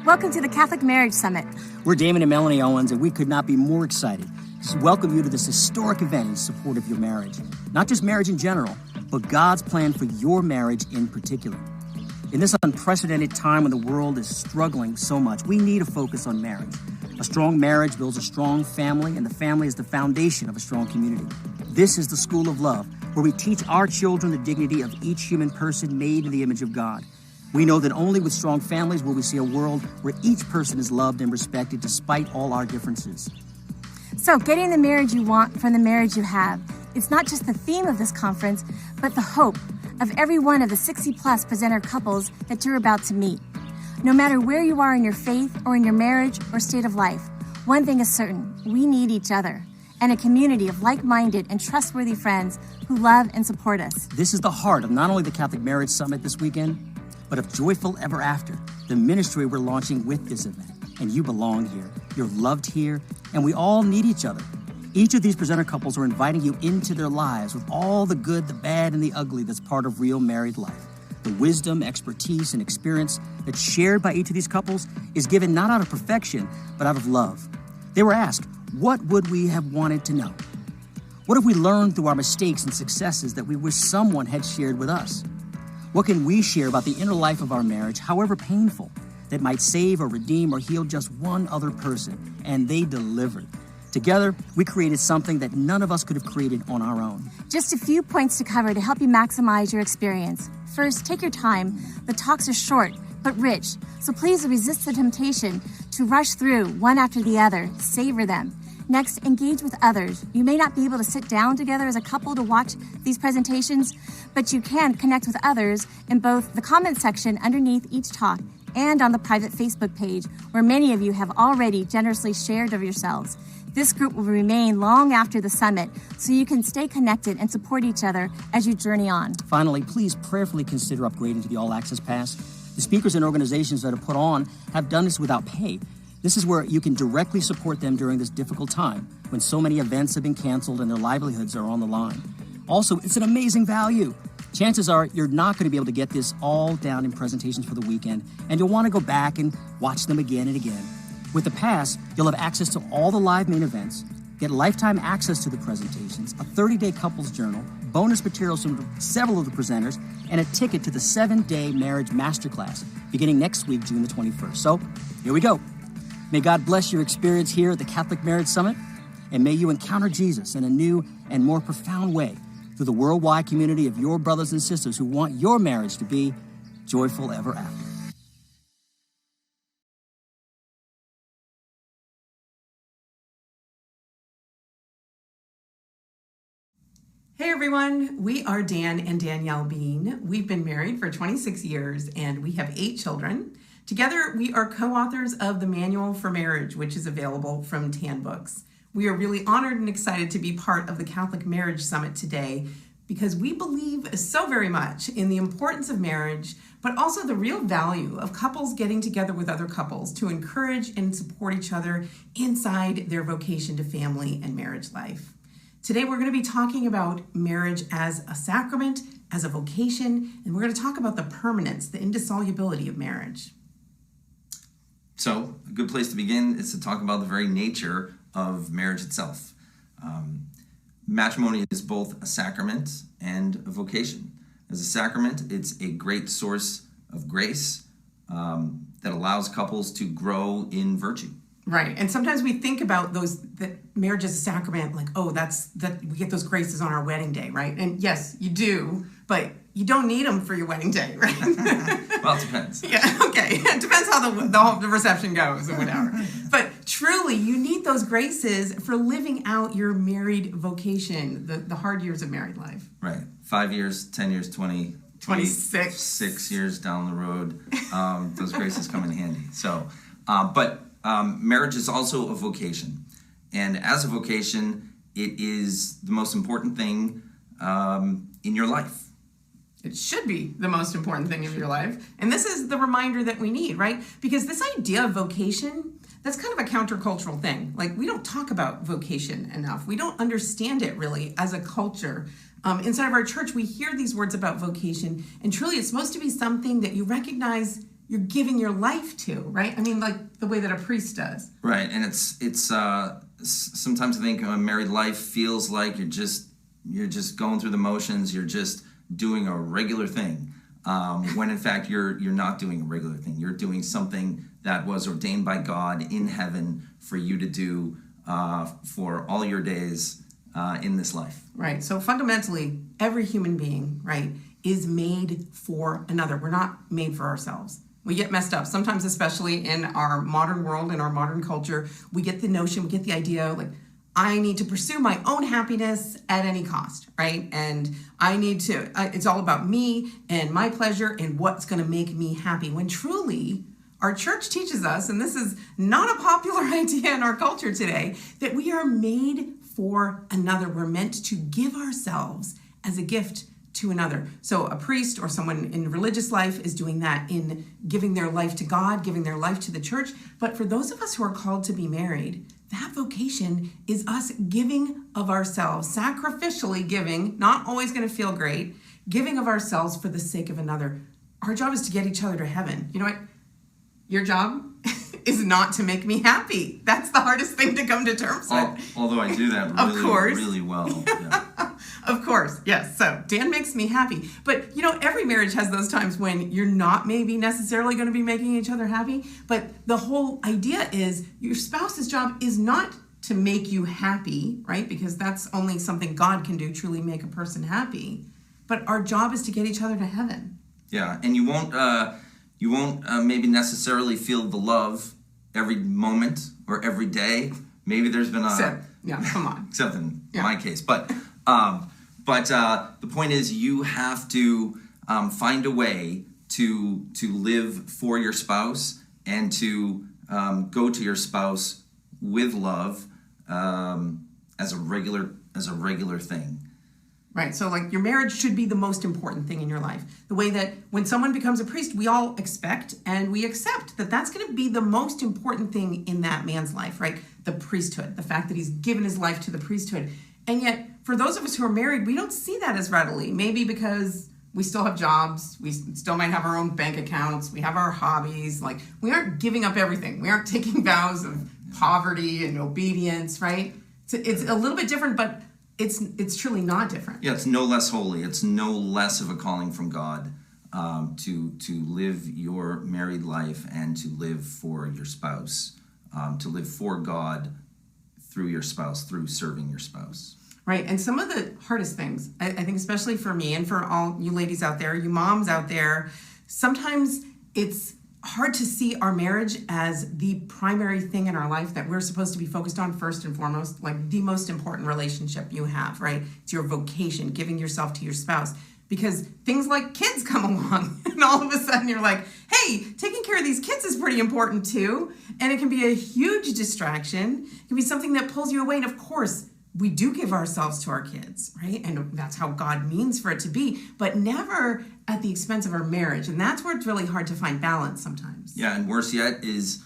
Welcome to the Catholic Marriage Summit. We're Damon and Melanie Owens, and we could not be more excited to welcome you to this historic event in support of your marriage. Not just marriage in general, but God's plan for your marriage in particular. In this unprecedented time when the world is struggling so much, we need a focus on marriage. A strong marriage builds a strong family, and the family is the foundation of a strong community. This is the School of Love, where we teach our children the dignity of each human person made in the image of God. We know that only with strong families will we see a world where each person is loved and respected despite all our differences. So, getting the marriage you want from the marriage you have. It's not just the theme of this conference, but the hope of every one of the 60-plus presenter couples that you're about to meet. No matter where you are in your faith or in your marriage or state of life, one thing is certain: we need each other and a community of like-minded and trustworthy friends who love and support us. This is the heart of not only the Catholic Marriage Summit this weekend, but of Joyful Ever After, the ministry we're launching with this event. And you belong here, you're loved here, and we all need each other. Each of these presenter couples are inviting you into their lives with all the good, the bad, and the ugly that's part of real married life. The wisdom, expertise, and experience that's shared by each of these couples is given not out of perfection, but out of love. They were asked, what would we have wanted to know? What have we learned through our mistakes and successes that we wish someone had shared with us? What can we share about the inner life of our marriage, however painful, that might save or redeem or heal just one other person? And they delivered. Together, we created something that none of us could have created on our own. Just a few points to cover to help you maximize your experience. First, take your time. The talks are short, but rich, so please resist the temptation to rush through one after the other. Savor them. Next, engage with others. You may not be able to sit down together as a couple to watch these presentations, but you can connect with others in both the comment section underneath each talk and on the private Facebook page, where many of you have already generously shared of yourselves. This group will remain long after the summit, so you can stay connected and support each other as you journey on. Finally, please prayerfully consider upgrading to the All Access Pass. The speakers and organizations that are put on have done this without pay. This is where you can directly support them during this difficult time when so many events have been canceled and their livelihoods are on the line. Also, it's an amazing value. Chances are you're not going to be able to get this all down in presentations for the weekend, and you'll want to go back and watch them again and again. With the pass, you'll have access to all the live main events, get lifetime access to the presentations, a 30-day couples journal, bonus materials from several of the presenters, and a ticket to the 7-day marriage masterclass beginning next week, June the 21st. So, here we go. May God bless your experience here at the Catholic Marriage Summit, and may you encounter Jesus in a new and more profound way through the worldwide community of your brothers and sisters who want your marriage to be joyful ever after. Hey everyone, we are Dan and Danielle Bean. We've been married for 26 years and we have 8 children. Together, we are co-authors of the Manual for Marriage, which is available from Tan Books. We are really honored and excited to be part of the Catholic Marriage Summit today because we believe so very much in the importance of marriage, but also the real value of couples getting together with other couples to encourage and support each other inside their vocation to family and marriage life. Today, we're going to be talking about marriage as a sacrament, as a vocation, and we're going to talk about the permanence, the indissolubility of marriage. So, a good place to begin is to talk about the very nature of marriage itself. Matrimony is both a sacrament and a vocation. As a sacrament, it's a great source of grace that allows couples to grow in virtue. Right, and sometimes we think about that marriage as a sacrament, like, oh, that we get those graces on our wedding day, right? And yes, you do, but you don't need them for your wedding day, right? Well, it depends. Yeah, okay. It depends how the reception goes or whatever. But truly, you need those graces for living out your married vocation, the hard years of married life. Right. 5 years, 10 years, 26. 6 years down the road, those graces come in handy. So, marriage is also a vocation. And as a vocation, it is the most important thing in your life. It should be the most important thing in your life. And this is the reminder that we need, right? Because this idea of vocation, that's kind of a countercultural thing. Like, we don't talk about vocation enough. We don't understand it really as a culture. Inside of our church, we hear these words about vocation, and truly it's supposed to be something that you recognize you're giving your life to, right? I mean, like the way that a priest does. Right, and it's sometimes I think a married life feels like you're just going through the motions. You're just doing a regular thing, when in fact you're not doing a regular thing. You're doing something that was ordained by God in heaven for you to do for all your days in this life. Right. So fundamentally, every human being, right, is made for another. We're not made for ourselves. We get messed up. Sometimes, especially in our modern world, in our modern culture, we get the notion, we get the idea, like, I need to pursue my own happiness at any cost, right? And I need to, it's all about me and my pleasure and what's going to make me happy. When truly, our church teaches us, and this is not a popular idea in our culture today, that we are made for another. We're meant to give ourselves as a gift to another. So a priest or someone in religious life is doing that in giving their life to God, giving their life to the church. But for those of us who are called to be married, that vocation is us giving of ourselves, sacrificially giving, not always going to feel great, giving of ourselves for the sake of another. Our job is to get each other to heaven. You know what? Your job is not to make me happy. That's the hardest thing to come to terms with. Although I do that really well. Yeah. Of course, yes. So Dan makes me happy. But, every marriage has those times when you're not maybe necessarily going to be making each other happy. But the whole idea is your spouse's job is not to make you happy, right? Because that's only something God can do, truly make a person happy. But our job is to get each other to heaven. Yeah, and you won't maybe necessarily feel the love every moment or every day. Maybe there's been come on. Except in my case. But the point is, you have to find a way to live for your spouse and to go to your spouse with love as a regular thing. Right. So like your marriage should be the most important thing in your life. The way that when someone becomes a priest, we all expect and we accept that that's going to be the most important thing in that man's life, right? The priesthood, the fact that he's given his life to the priesthood. And yet for those of us who are married, we don't see that as readily. Maybe because we still have jobs. We still might have our own bank accounts. We have our hobbies. Like we aren't giving up everything. We aren't taking vows of poverty and obedience, right? So it's a little bit different, but it's truly not different. Yeah, it's no less holy. It's no less of a calling from God to live your married life and to live for your spouse, to live for God through your spouse, through serving your spouse. Right, and some of the hardest things, I think especially for me and for all you ladies out there, you moms out there, sometimes it's hard to see our marriage as the primary thing in our life that we're supposed to be focused on first and foremost, like the most important relationship you have, right? It's your vocation, giving yourself to your spouse. Because things like kids come along and all of a sudden you're like, hey, taking care of these kids is pretty important too. And it can be a huge distraction. It can be something that pulls you away. And of course, we do give ourselves to our kids, right? And that's how God means for it to be, but never at the expense of our marriage. And that's where it's really hard to find balance sometimes. Yeah, and worse yet is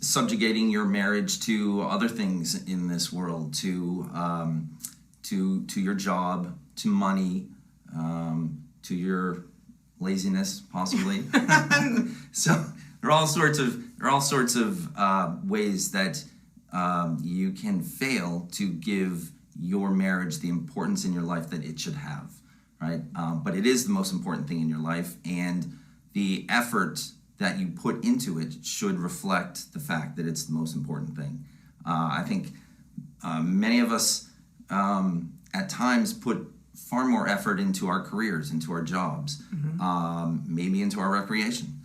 subjugating your marriage to other things in this world, to your job, to money, to your laziness, possibly. So there are all sorts of ways that you can fail to give your marriage the importance in your life that it should have, right? But it is the most important thing in your life, and the effort that you put into it should reflect the fact that it's the most important thing. I think many of us at times put far more effort into our careers, into our jobs, maybe into our recreation,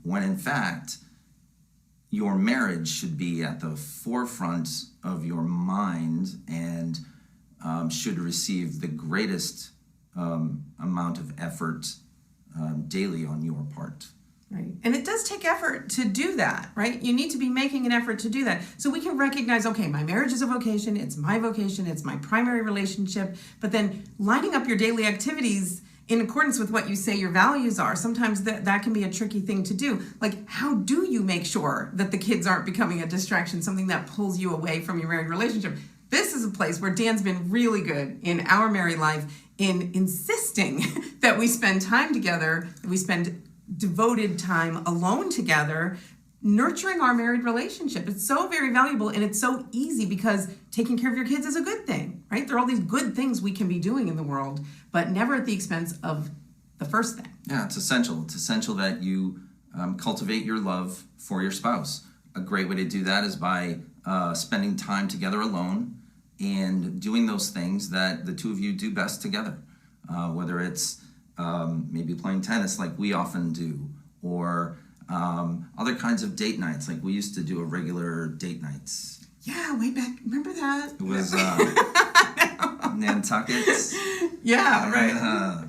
when in fact your marriage should be at the forefront of your mind and should receive the greatest amount of effort daily on your part. Right. And it does take effort to do that, right? You need to be making an effort to do that. So we can recognize, okay, my marriage is a vocation, it's my primary relationship, but then lining up your daily activities in accordance with what you say your values are, sometimes that can be a tricky thing to do. Like, how do you make sure that the kids aren't becoming a distraction, something that pulls you away from your married relationship? This is a place where Dan's been really good in our married life in insisting that we spend time together, that we spend devoted time alone together, nurturing our married relationship. It's so very valuable, and it's so easy because taking care of your kids is a good thing, right? There are all these good things we can be doing in the world, but never at the expense of the first thing. Yeah, it's essential. It's essential that you cultivate your love for your spouse. A great way to do that is by spending time together alone and doing those things that the two of you do best together. Whether it's maybe playing tennis like we often do, or other kinds of date nights, like we used to do a regular date nights. Yeah, way back. Remember that? It was Nantuckets. Yeah, right.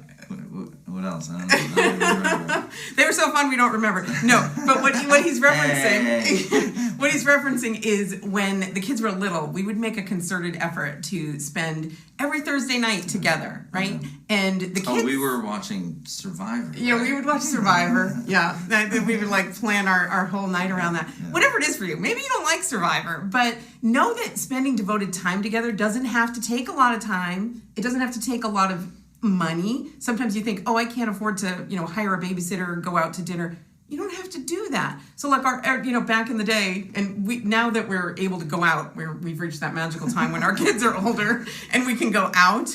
What else? I don't remember. They were so fun we don't remember. No, but what he's referencing, what he's referencing is when the kids were little, we would make a concerted effort to spend every Thursday night together, right? Yeah. And the kids. Oh, we were watching Survivor. Yeah, right? we would watch Survivor. Yeah, we would like plan our whole night around that. Yeah. Whatever it is for you. Maybe you don't like Survivor, but know that spending devoted time together doesn't have to take a lot of time. It doesn't have to take a lot of money. Sometimes you think, oh, I can't afford to, hire a babysitter or go out to dinner. You don't have to do that. So like back in the day, and now that we're able to go out, we've reached that magical time when our kids are older and we can go out.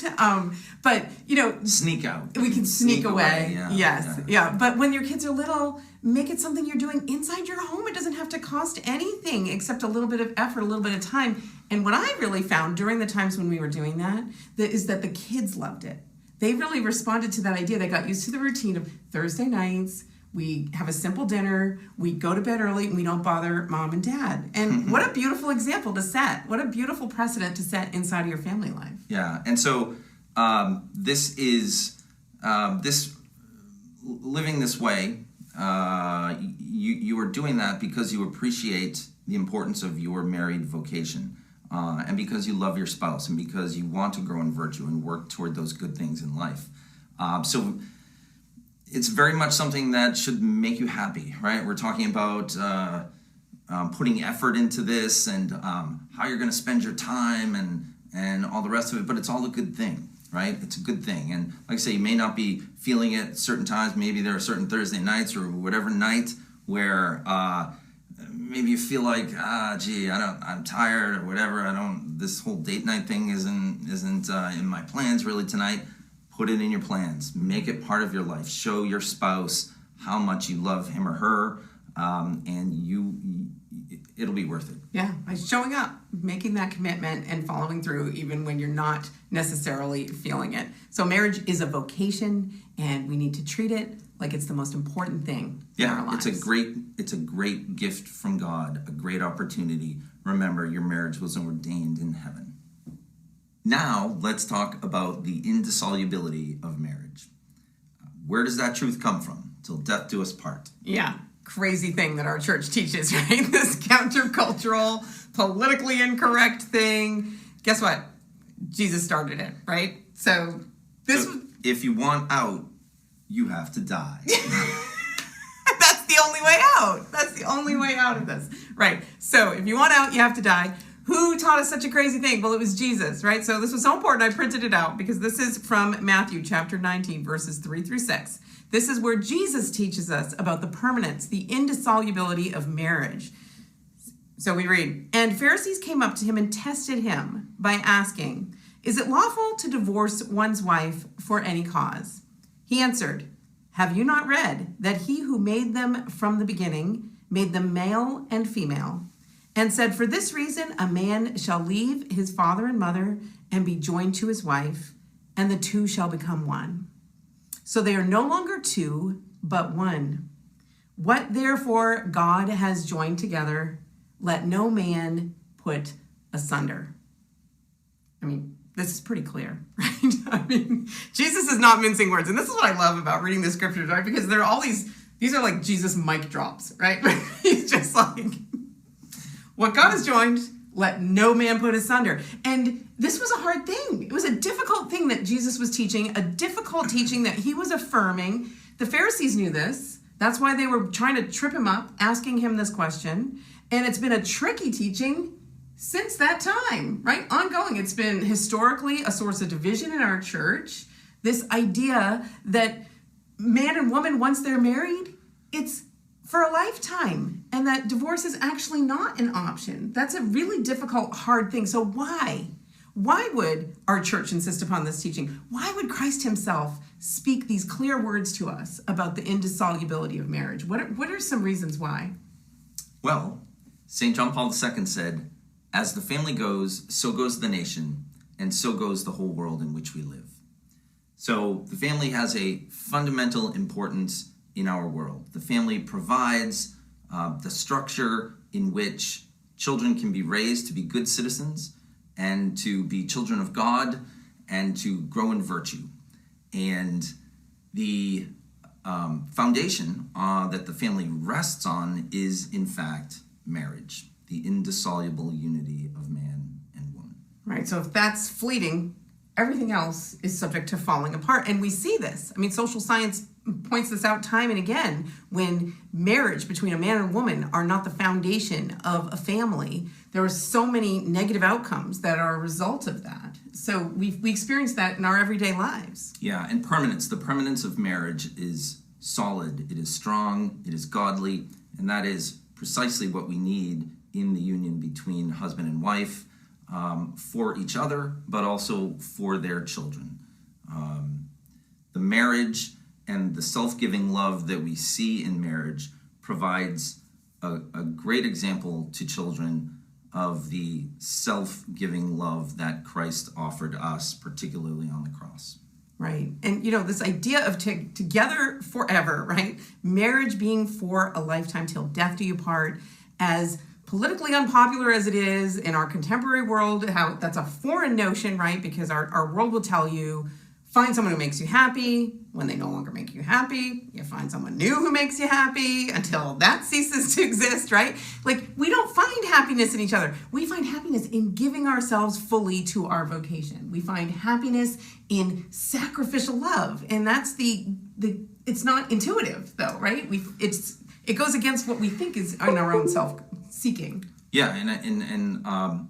But sneak out. We can sneak away. Yeah, yes. Yeah. But when your kids are little, make it something you're doing inside your home. It doesn't have to cost anything except a little bit of effort, a little bit of time. And what I really found during the times when we were doing that is that the kids loved it. They really responded to that idea. They got used to the routine of Thursday nights. We have a simple dinner. We go to bed early, and we don't bother mom and dad. And what a beautiful example to set. What a beautiful precedent to set inside of your family life. Yeah, and so this is this living this way. You are doing that because you appreciate the importance of your married vocation. And because you love your spouse, and because you want to grow in virtue and work toward those good things in life. So it's very much something that should make you happy, right? We're talking about putting effort into this and how you're going to spend your time and all the rest of it, but it's all a good thing, right? It's a good thing. And like I say, you may not be feeling it at certain times. Maybe there are certain Thursday nights or whatever night where maybe you feel like, I'm tired or whatever. This whole date night thing isn't in my plans really tonight. Put it in your plans. Make it part of your life. Show your spouse how much you love him or her, and it'll be worth it. Yeah, by showing up, making that commitment, and following through even when you're not necessarily feeling it. So marriage is a vocation, and we need to treat it like it's the most important thing in our lives. It's a great gift from God, a great opportunity. Remember, your marriage was ordained in heaven. Now, let's talk about the indissolubility of marriage. Where does that truth come from? Till death do us part. Yeah, crazy thing that our church teaches, right? This countercultural, politically incorrect thing. Guess what? Jesus started it, right? So if you want out, you have to die. That's the only way out. That's the only way out of this. Right. So if you want out, you have to die. Who taught us such a crazy thing? Well, it was Jesus, right? So this was so important. I printed it out because this is from Matthew chapter 19, verses 3-6. This is where Jesus teaches us about the permanence, the indissolubility of marriage. So we read, "And Pharisees came up to him and tested him by asking, 'Is it lawful to divorce one's wife for any cause?' He answered, 'Have you not read that he who made them from the beginning made them male and female, and said, for this reason a man shall leave his father and mother and be joined to his wife, and the two shall become one. So they are no longer two, but one. What therefore God has joined together, let no man put asunder.'" I mean, this is pretty clear, right? I mean, Jesus is not mincing words. And this is what I love about reading the scriptures, right? Because there are all these are like Jesus mic drops, right? He's just like, what God has joined, let no man put asunder. And this was a hard thing. It was a difficult thing that Jesus was teaching, a difficult teaching that he was affirming. The Pharisees knew this. That's why they were trying to trip him up, asking him this question. And it's been a tricky teaching since that time, right? Ongoing. It's been historically a source of division in our church. This idea that man and woman, once they're married, it's for a lifetime, and that divorce is actually not an option. That's a really difficult, hard thing. So why? Why would our church insist upon this teaching? Why would Christ himself speak these clear words to us about the indissolubility of marriage? What are some reasons why? Well, St. John Paul II said, "As the family goes, so goes the nation, and so goes the whole world in which we live." So the family has a fundamental importance in our world. The family provides the structure in which children can be raised to be good citizens and to be children of God and to grow in virtue. And the foundation that the family rests on is, in fact, marriage, the indissoluble unity of man and woman. Right, so if that's fleeting, everything else is subject to falling apart. And we see this. I mean, social science points this out time and again. When marriage between a man and a woman are not the foundation of a family, there are so many negative outcomes that are a result of that. So we experience that in our everyday lives. Yeah, and permanence. The permanence of marriage is solid, it is strong, it is godly, and that is precisely what we need in the union between husband and wife, for each other, but also for their children. The marriage and the self-giving love that we see in marriage provides a great example to children of the self-giving love that Christ offered us, particularly on the cross. Right. And, this idea of together forever, right? Marriage being for a lifetime till death do you part, as politically unpopular as it is in our contemporary world, how that's a foreign notion, right? Because our world will tell you, find someone who makes you happy. When they no longer make you happy, you find someone new who makes you happy until that ceases to exist, right? Like, we don't find happiness in each other. We find happiness in giving ourselves fully to our vocation. We find happiness in sacrificial love. And that's it's not intuitive though, right? It goes against what we think is in our own self-seeking. Yeah, and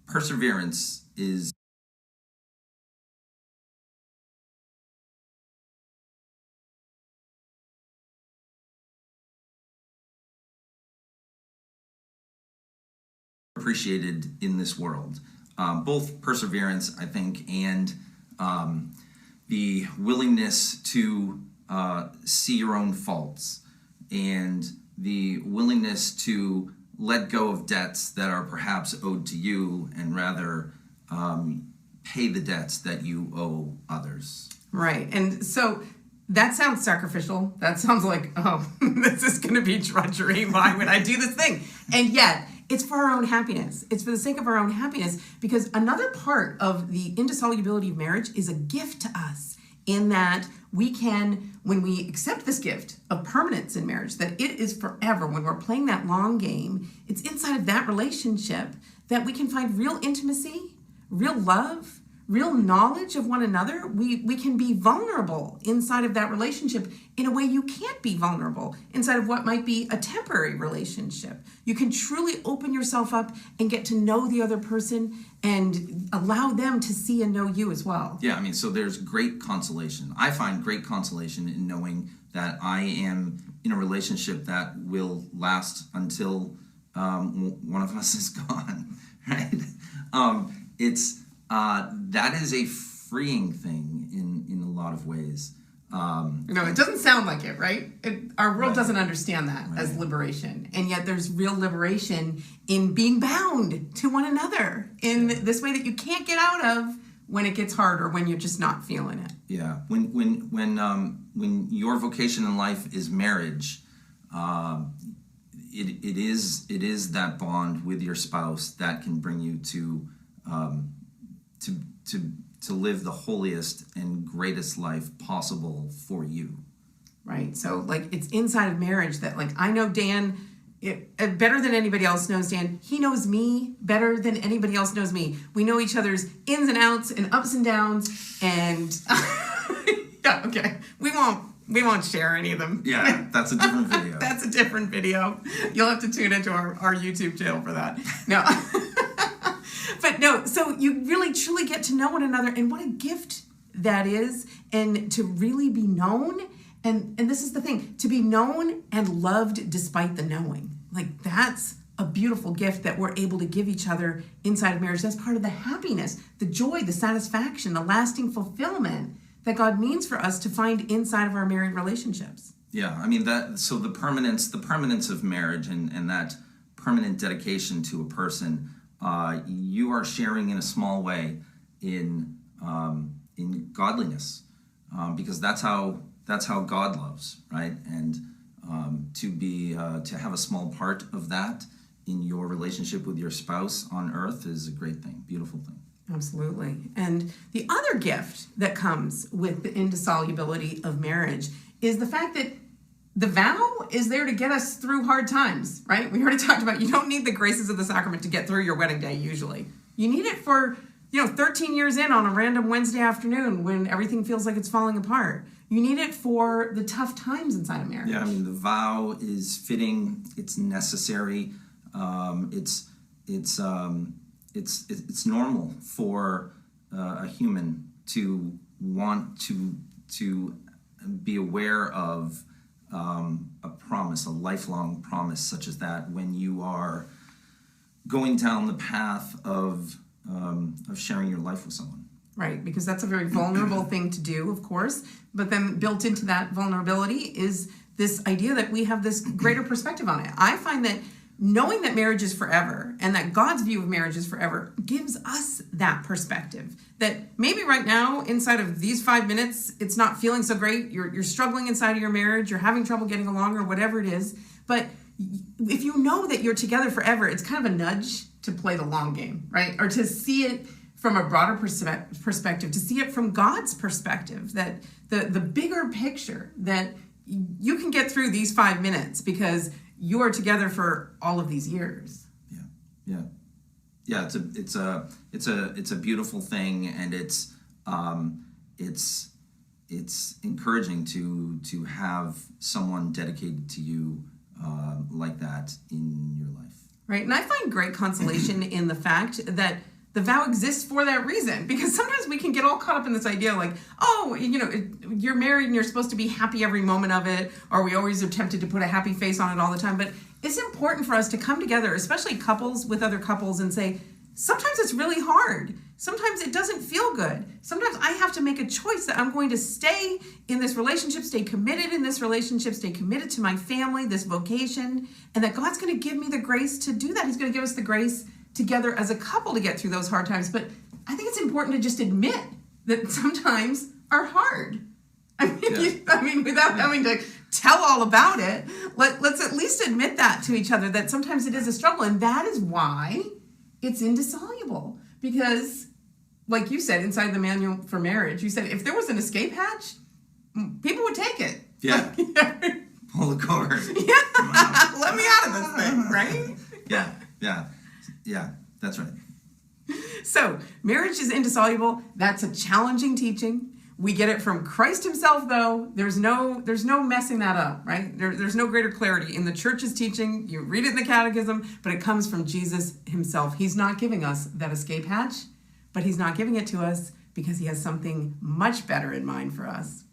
perseverance is appreciated in this world. Both perseverance, I think, and the willingness to see your own faults, and the willingness to let go of debts that are perhaps owed to you and rather pay the debts that you owe others. Right. And so that sounds sacrificial. That sounds like, oh, this is going to be drudgery. Why would I do this thing? And yet, it's for our own happiness. It's for the sake of our own happiness, because another part of the indissolubility of marriage is a gift to us, in that we can, when we accept this gift of permanence in marriage, that it is forever, when we're playing that long game, it's inside of that relationship that we can find real intimacy, real love, real knowledge of one another. We can be vulnerable inside of that relationship in a way you can't be vulnerable inside of what might be a temporary relationship. You can truly open yourself up and get to know the other person and allow them to see and know you as well. Yeah, I mean, so there's great consolation. I find great consolation in knowing that I am in a relationship that will last until one of us is gone, right? That is a freeing thing in a lot of ways. It doesn't sound like it, right? Our world doesn't understand that as liberation. And yet there's real liberation in being bound to one another in this way that you can't get out of when it gets hard or when you're just not feeling it. Yeah. When your vocation in life is marriage, it is that bond with your spouse that can bring you to live the holiest and greatest life possible for you. Right. So, it's inside of marriage that, I know Dan better than anybody else knows Dan. He knows me better than anybody else knows me. We know each other's ins and outs and ups and downs, and yeah, okay. We won't share any of them. Yeah, that's a different video. That's a different video. You'll have to tune into our YouTube channel for that. No. But no, so you really truly get to know one another, and what a gift that is, and to really be known And this is the thing, to be known and loved despite the knowing. Like, that's a beautiful gift that we're able to give each other inside of marriage. That's part of the happiness, the joy, the satisfaction, the lasting fulfillment that God means for us to find inside of our married relationships. Yeah, I mean the permanence of marriage and that permanent dedication to a person, you are sharing in a small way in godliness, because that's how God loves, right? And to have a small part of that in your relationship with your spouse on earth is a great thing, beautiful thing. Absolutely. And the other gift that comes with the indissolubility of marriage is the fact that the vow is there to get us through hard times, right? We already talked about you don't need the graces of the sacrament to get through your wedding day usually. You need it for, 13 years in on a random Wednesday afternoon when everything feels like it's falling apart. You need it for the tough times inside of marriage. Yeah, I mean, the vow is fitting, it's necessary, it's normal for a human to want to be aware of a promise, a lifelong promise such as that, when you are going down the path of sharing your life with someone. Right, because that's a very vulnerable thing to do, of course, but then built into that vulnerability is this idea that we have this greater perspective on it. I find that knowing that marriage is forever and that God's view of marriage is forever gives us that perspective. That maybe right now, inside of these 5 minutes, it's not feeling so great. You're struggling inside of your marriage. You're having trouble getting along or whatever it is. But if you know that you're together forever, it's kind of a nudge to play the long game, right? Or to see it from a broader perspective, to see it from God's perspective, that the bigger picture, that you can get through these 5 minutes because you are together for all of these years. Yeah. It's a beautiful thing, and it's encouraging to have someone dedicated to you like that in your life. Right, and I find great consolation in the fact that the vow exists for that reason, because sometimes we can get all caught up in this idea like, you're married and you're supposed to be happy every moment of it, or we always are tempted to put a happy face on it all the time. But it's important for us to come together, especially couples with other couples, and say, sometimes it's really hard. Sometimes it doesn't feel good. Sometimes I have to make a choice that I'm going to stay in this relationship, stay committed in this relationship, stay committed to my family, this vocation, and that God's going to give me the grace to do that. He's going to give us the grace together as a couple to get through those hard times. But I think it's important to just admit that sometimes are hard. Without having to tell all about it, let's at least admit that to each other, that sometimes it is a struggle. And that is why it's indissoluble. Because, like you said, inside the manual for marriage, you said if there was an escape hatch, people would take it. Yeah. Pull the cord. Yeah. Let me out of this thing, right? Yeah, that's right. So, marriage is indissoluble. That's a challenging teaching. We get it from Christ himself, though. There's no messing that up, right? There's no greater clarity in the church's teaching. You read it in the catechism, but it comes from Jesus himself. He's not giving us that escape hatch, but he's not giving it to us because he has something much better in mind for us.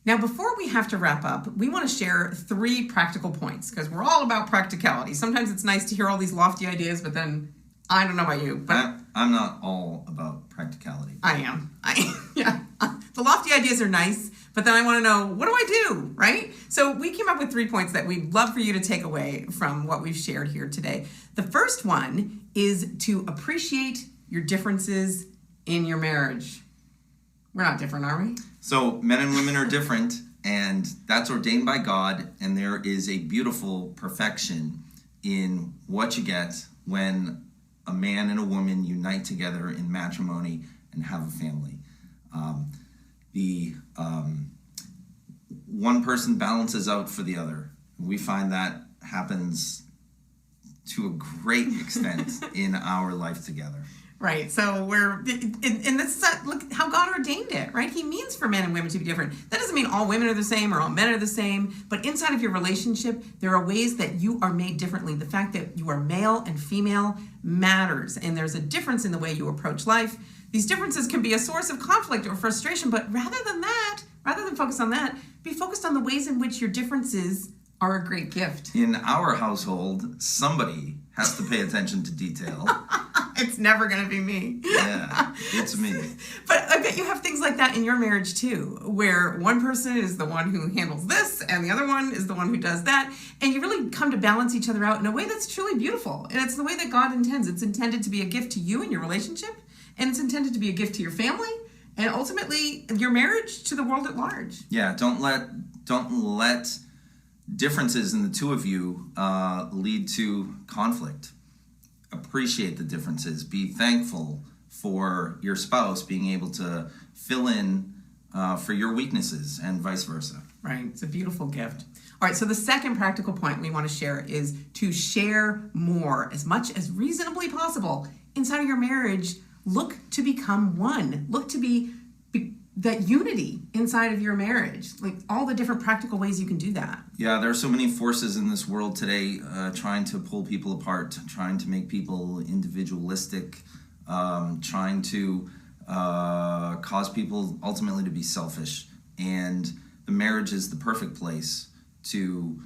Now, before we have to wrap up, we want to share 3 practical points, because we're all about practicality. Sometimes it's nice to hear all these lofty ideas, but then I don't know about you, but I'm not all about practicality. I am. Yeah. The lofty ideas are nice, but then I want to know, what do I do, right? So we came up with 3 points that we'd love for you to take away from what we've shared here today. The first one is to appreciate your differences in your marriage. We're not different, are we? So men and women are different, and that's ordained by God, and there is a beautiful perfection in what you get when a man and a woman unite together in matrimony and have a family. One person balances out for the other. We find that happens to a great extent in our life together. Right, so and this is look how God ordained it, right? He means for men and women to be different. That doesn't mean all women are the same or all men are the same, but inside of your relationship, there are ways that you are made differently. The fact that you are male and female matters, and there's a difference in the way you approach life. These differences can be a source of conflict or frustration, but rather than that, rather than focus on that, be focused on the ways in which your differences are a great gift. In our household, somebody has to pay attention to detail. It's never going to be me. Yeah, it's me. But I bet you have things like that in your marriage too, where one person is the one who handles this and the other one is the one who does that. And you really come to balance each other out in a way that's truly beautiful. And it's the way that God intends. It's intended to be a gift to you and your relationship, and it's intended to be a gift to your family, and ultimately your marriage to the world at large. Yeah, don't let differences in the two of you lead to conflict. Appreciate the differences. Be thankful for your spouse being able to fill in for your weaknesses and vice versa. Right. It's a beautiful gift. All right. So the second practical point we want to share is to share more as much as reasonably possible inside of your marriage. Look to become one. Look to be that unity inside of your marriage, like all the different practical ways you can do that. Yeah, there are so many forces in this world today trying to pull people apart, trying to make people individualistic, trying to cause people ultimately to be selfish. And the marriage is the perfect place to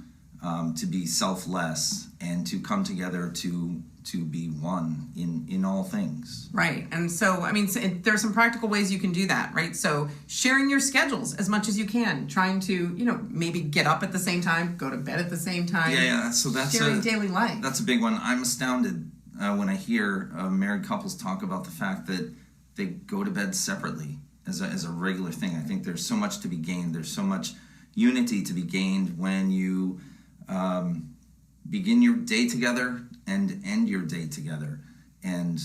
be selfless and to come together to be one in all things. Right. And so, I mean, there's some practical ways you can do that, right? So sharing your schedules as much as you can, trying to, maybe get up at the same time, go to bed at the same time. Yeah. So that's sharing daily life. That's a big one. I'm astounded when I hear married couples talk about the fact that they go to bed separately as a regular thing. I think there's so much to be gained. There's so much unity to be gained when you begin your day together and end your day together. And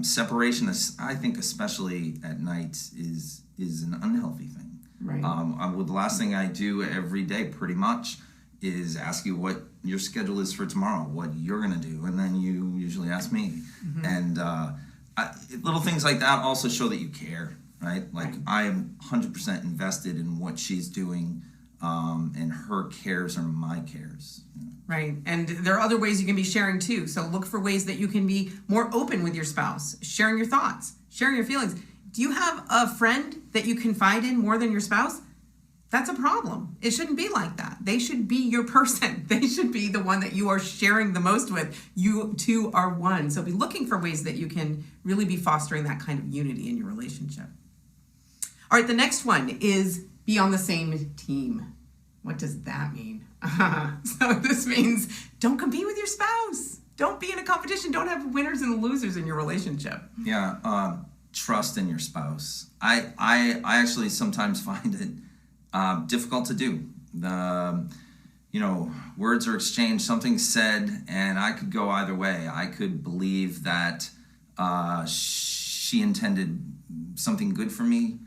separation, I think especially at night, is an unhealthy thing. Right. The last thing I do every day pretty much is ask you what your schedule is for tomorrow, what you're going to do, and then you usually ask me. Mm-hmm. And little things like that also show that you care, right? Like right. I am 100% invested in what she's doing, and her cares are my cares. Right. And there are other ways you can be sharing too. So look for ways that you can be more open with your spouse, sharing your thoughts, sharing your feelings. Do you have a friend that you confide in more than your spouse? That's a problem. It shouldn't be like that. They should be your person. They should be the one that you are sharing the most with. You two are one. So be looking for ways that you can really be fostering that kind of unity in your relationship. All right, the next one is be on the same team. What does that mean? So this means don't compete with your spouse. Don't be in a competition. Don't have winners and losers in your relationship. Yeah, trust in your spouse. I actually sometimes find it difficult to do. Words are exchanged, something's said, and I could go either way. I could believe that she intended something good for me,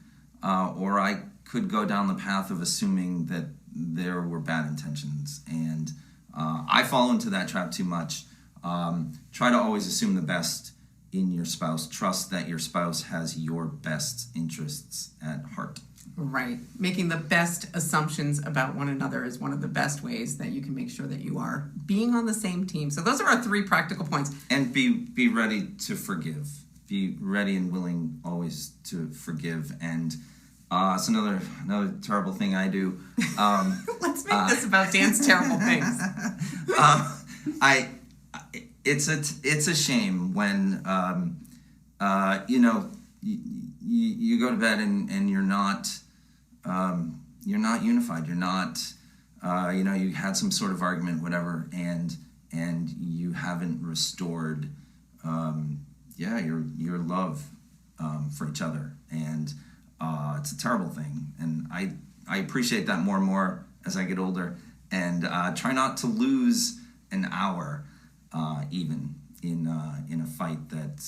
or I could go down the path of assuming that there were bad intentions. And I fall into that trap too much. Try to always assume the best in your spouse. Trust that your spouse has your best interests at heart. Right. Making the best assumptions about one another is one of the best ways that you can make sure that you are being on the same team. So those are our 3 practical points. And be ready to forgive. Be ready and willing always to forgive. And it's another terrible thing I do. Let's make this about Dan's terrible things. It's a shame when you go to bed and you're not unified. You're not you had some sort of argument, whatever, and you haven't restored your love for each other. And it's a terrible thing, and I appreciate that more and more as I get older, and try not to lose an hour even in a fight that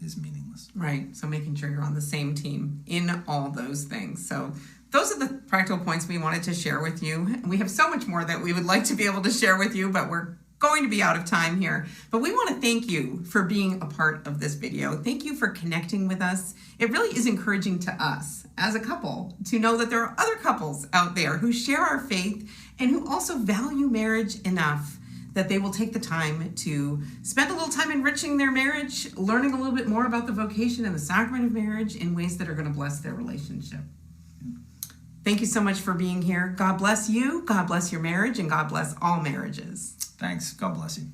is meaningless. Right. So making sure you're on the same team in all those things. So those are the practical points we wanted to share with you. We have so much more that we would like to be able to share with you, but we're going to be out of time here. But we want to thank you for being a part of this video. Thank you for connecting with us. It really is encouraging to us as a couple to know that there are other couples out there who share our faith and who also value marriage enough that they will take the time to spend a little time enriching their marriage, learning a little bit more about the vocation and the sacrament of marriage in ways that are going to bless their relationship. Thank you so much for being here. God bless you, God bless your marriage, and God bless all marriages. Thanks. God bless you.